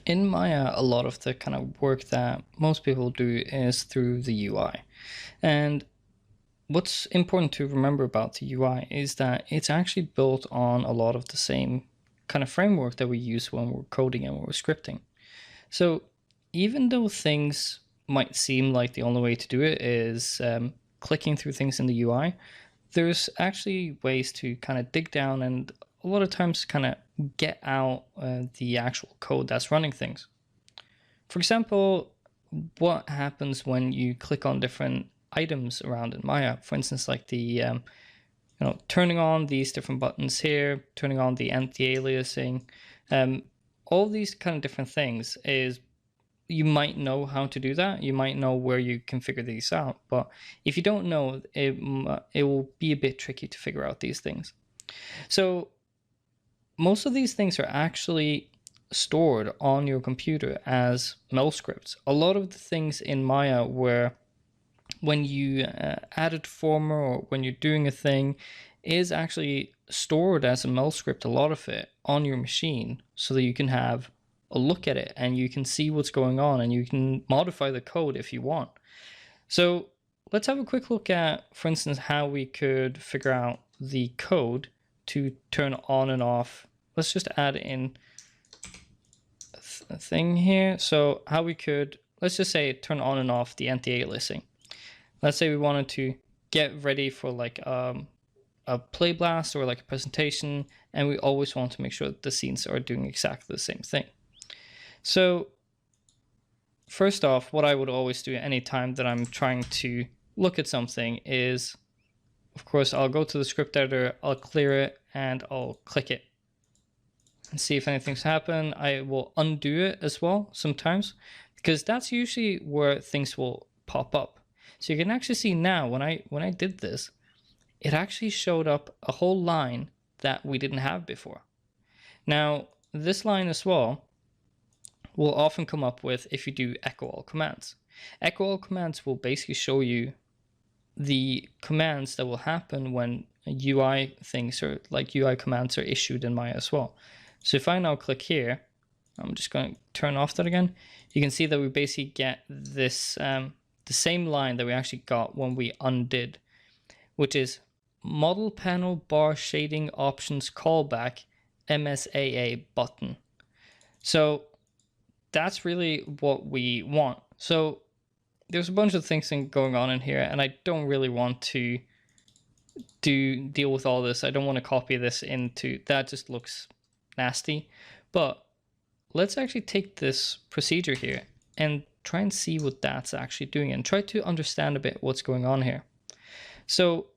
In Maya, a lot of the kind of work that most people do is through the UI. And what's important to remember about the UI is that it's actually built on a lot of the same kind of framework that we use when we're coding and when we're scripting. So even though things might seem like the only way to do it is clicking through things in the UI, there's actually ways to kind of dig down and a lot of times kind of get out the actual code that's running things. For example, what happens when you click on different items around in Maya? For instance, like the turning on these different buttons here, turning on the anti-aliasing, all these kind of different things is you might know how to do that. You might know where you can figure these out. But if you don't know, it will be a bit tricky to figure out these things. So most of these things are actually stored on your computer as Mel scripts. A lot of the things in Maya where when you add a deformer or when you're doing a thing is actually stored as a Mel script, a lot of it on your machine, so that you can have a look at it and you can see what's going on and you can modify the code if you want. So let's have a quick look at, for instance, how we could figure out the code to turn on and off. Let's just add in a thing here. So how we could, let's just say, turn on and off the anti-aliasing. Let's say we wanted to get ready for like a play blast or like a presentation, and we always want to make sure that the scenes are doing exactly the same thing. So first off, what I would always do anytime that I'm trying to look at something is, of course, I'll go to the script editor, I'll clear it, and I'll click it and see if anything's happened. I will undo it as well sometimes, because that's usually where things will pop up. So you can actually see now when I did this, it actually showed up a whole line that we didn't have before. Now, this line as well will often come up with if you do echo all commands. Echo all commands will basically show you the commands that will happen when UI things or like UI commands are issued in Maya as well. So if I now click here, I'm just going to turn off that again. You can see that we basically get this the same line that we actually got when we undid, which is model panel bar shading options callback MSAA button. So that's really what we want. So there's a bunch of things going on in here, and I don't really want to deal with all this. I don't want to copy this into that, just looks nasty. But let's actually take this procedure here and try and see what that's actually doing and try to understand a bit what's going on here. So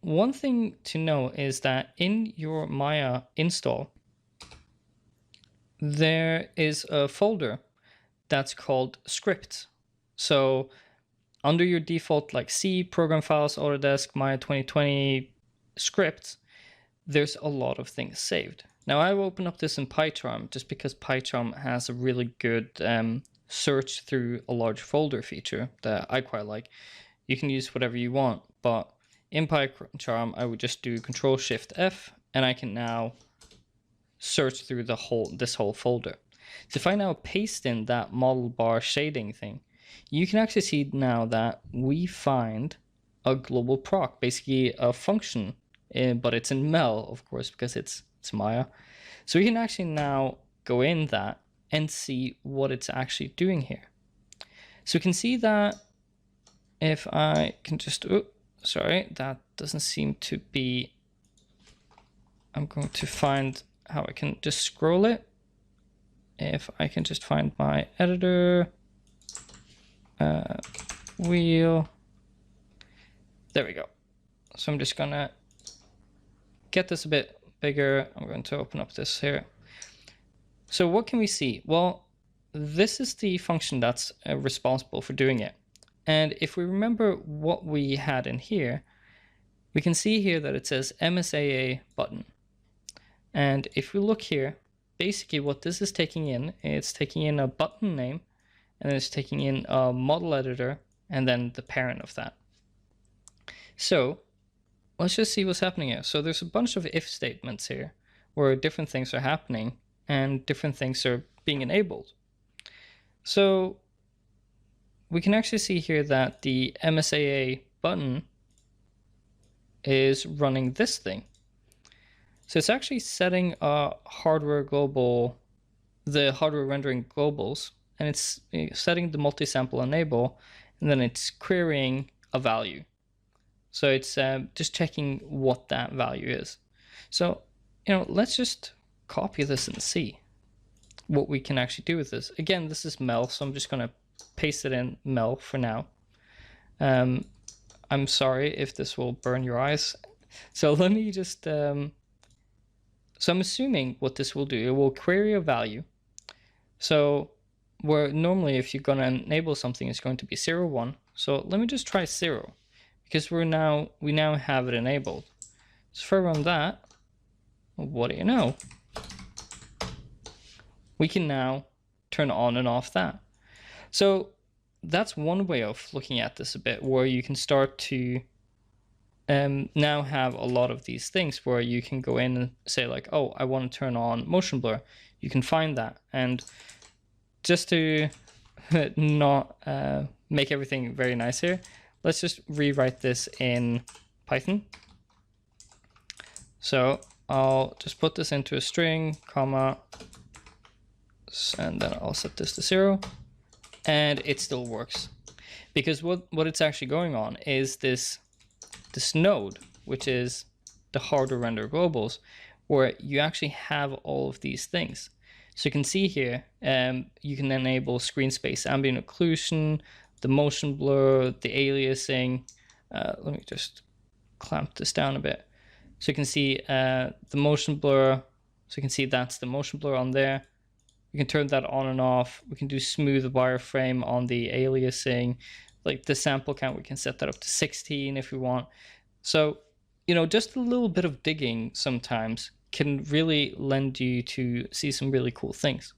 one thing to know is that in your Maya install, there is a folder that's called scripts. So under your default like C, program files, Autodesk, Maya 2020 scripts, there's a lot of things saved. Now I will open up this in PyCharm just because PyCharm has a really good search through a large folder feature that I quite like. You can use whatever you want, but in PyCharm I would just do Control-Shift-F and I can now search through this whole folder. So if I now paste in that model bar shading thing, you can actually see now that we find a global proc, basically a function, but it's in Mel, of course, because it's Maya. So we can actually now go in that and see what it's actually doing here. So we can see that if I can just, sorry, that doesn't seem to be, I'm going to find how I can just scroll it. If I can just find my editor, wheel, there we go. So I'm just gonna get this a bit bigger. I'm going to open up this here. So what can we see? Well, this is the function that's responsible for doing it. And if we remember what we had in here, we can see here that it says MSAA button. And if we look here, basically what this is taking in, it's taking in a button name, and then it's taking in a model editor, and then the parent of that. So let's just see what's happening here. So there's a bunch of if statements here where different things are happening. and different things are being enabled. So we can actually see here that the MSAA button is running this thing. So it's actually setting a hardware global, the hardware rendering globals, and it's setting the multi-sample enable, and then it's querying a value. So it's just checking what that value is. So, let's just copy this and see what we can actually do with this. Again, this is Mel, so I'm just going to paste it in Mel for now. I'm sorry if this will burn your eyes. So let me just, so I'm assuming what this will do, it will query a value. So where normally if you're going to enable something, it's going to be 0, 1. So let me just try 0, because we now have it enabled. So if I run that, what do you know? We can now turn on and off that. So that's one way of looking at this a bit, where you can start to now have a lot of these things where you can go in and say like, oh, I want to turn on motion blur. You can find that. And just to not make everything very nice here, let's just rewrite this in Python. So I'll just put this into a string, comma, and then I'll set this to 0, and it still works. Because what it's actually going on is this node, which is the hardware render globals, where you actually have all of these things. So you can see here, you can enable screen space ambient occlusion, the motion blur, the aliasing. Let me just clamp this down a bit. So you can see the motion blur. So you can see that's the motion blur on there. We can turn that on and off. We can do smooth wireframe on the aliasing. Like the sample count, we can set that up to 16 if we want. So, just a little bit of digging sometimes can really lend you to see some really cool things.